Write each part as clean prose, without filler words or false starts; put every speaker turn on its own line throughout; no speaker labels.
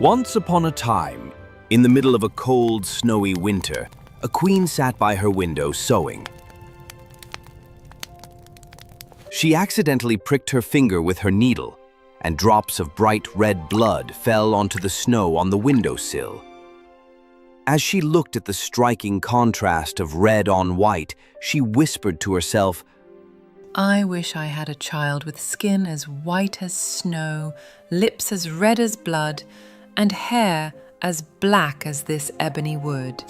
Once upon a time, in the middle of a cold, snowy winter, a queen sat by her window sewing. She accidentally pricked her finger with her needle, and drops of bright red blood fell onto the snow on the windowsill. As she looked at the striking contrast of red on white, she whispered to herself,
I wish I had a child with skin as white as snow, lips as red as blood, and hair as black as this ebony wood.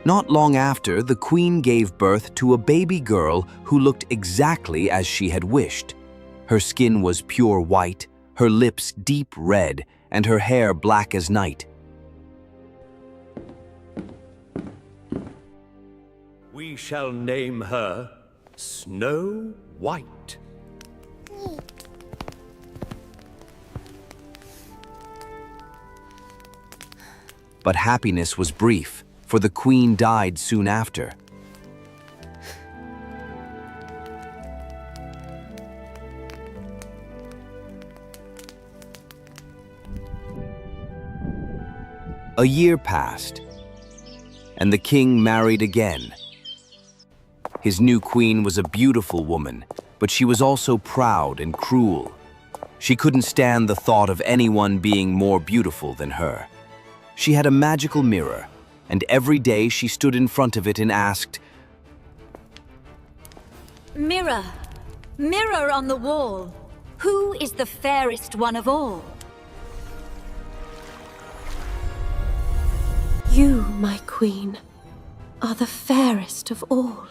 Not long after, the queen gave birth to a baby girl who looked exactly as she had wished. Her skin was pure white, her lips deep red, and her hair black as night.
We shall name her Snow White.
But happiness was brief, for the queen died soon after. A year passed, and the king married again. His new queen was a beautiful woman, but she was also proud and cruel. She couldn't stand the thought of anyone being more beautiful than her. She had a magical mirror, and every day she stood in front of it and asked,
Mirror, mirror on the wall, who is the fairest one of all?
You, my queen, are the fairest of all.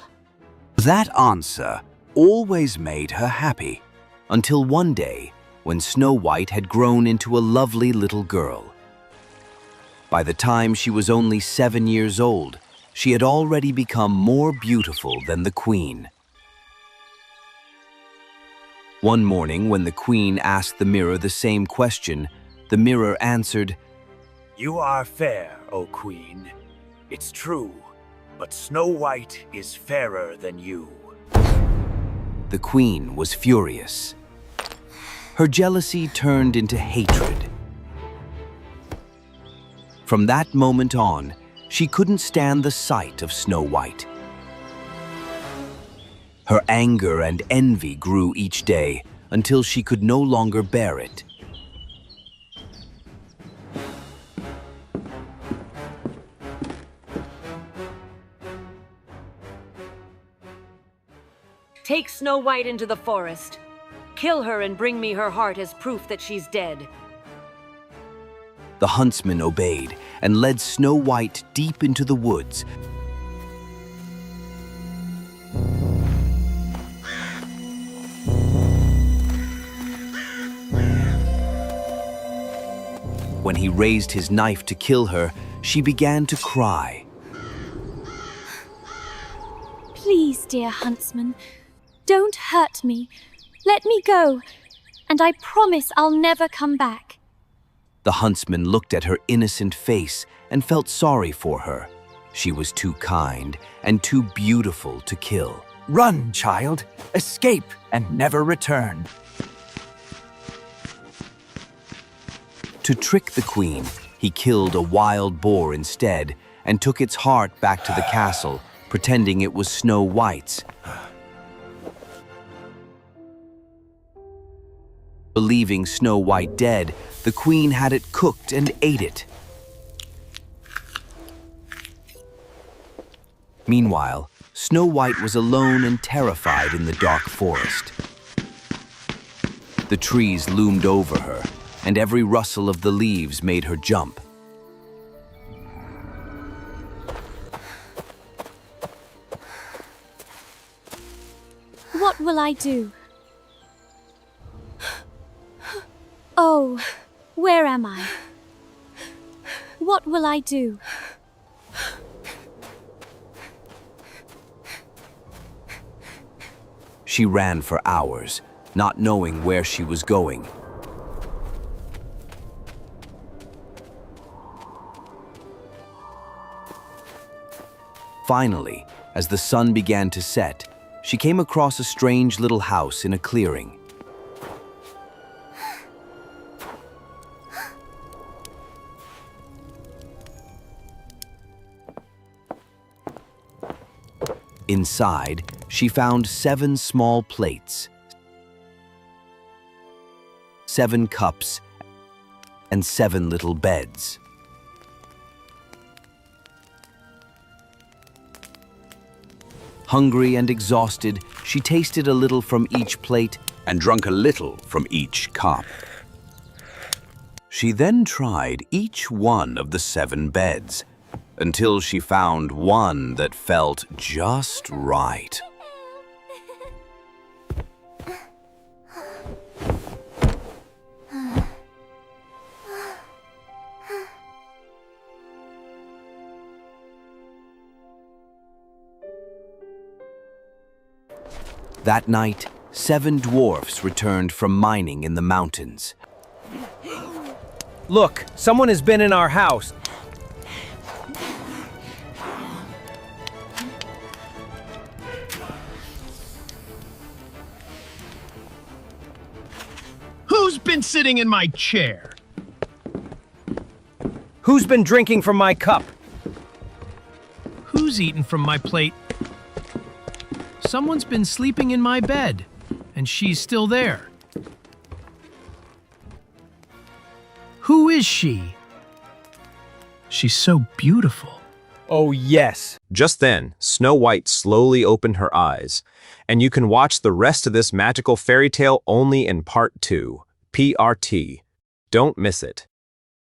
That answer always made her happy, until one day when Snow White had grown into a lovely little girl. By the time she was only 7 years old, she had already become more beautiful than the queen. One morning, when the queen asked the mirror the same question, the mirror answered,
You are fair, O queen. It's true, but Snow White is fairer than you.
The queen was furious. Her jealousy turned into hatred. From that moment on, she couldn't stand the sight of Snow White. Her anger and envy grew each day until she could no longer bear it.
Take Snow White into the forest. Kill her and bring me her heart as proof that she's dead.
The huntsman obeyed and led Snow White deep into the woods. When he raised his knife to kill her, she began to cry.
Please, dear huntsman, don't hurt me. Let me go, and I promise I'll never come back.
The huntsman looked at her innocent face and felt sorry for her. She was too kind and too beautiful to kill.
Run, child. Escape and never return.
To trick the queen, he killed a wild boar instead and took its heart back to the castle, pretending it was Snow White's. Believing Snow White dead, the queen had it cooked and ate it. Meanwhile, Snow White was alone and terrified in the dark forest. The trees loomed over her, and every rustle of the leaves made her jump.
What will I do? Oh, where am I? What will I do?
She ran for hours, not knowing where she was going. Finally, as the sun began to set, she came across a strange little house in a clearing. Inside, she found 7 small plates, 7 cups, and 7 little beds. Hungry and exhausted, she tasted a little from each plate and drank a little from each cup. She then tried each one of the 7 beds until she found one that felt just right. That night, 7 dwarfs returned from mining in the mountains.
Look, someone has been in our house.
Who's been sitting in my chair?
Who's been drinking from my cup?
Who's eaten from my plate? Someone's been sleeping in my bed, and she's still there. Who is she? She's so beautiful.
Oh, yes.
Just then, Snow White slowly opened her eyes, and you can watch the rest of this magical fairy tale only in Part 2, PRT. Don't miss it.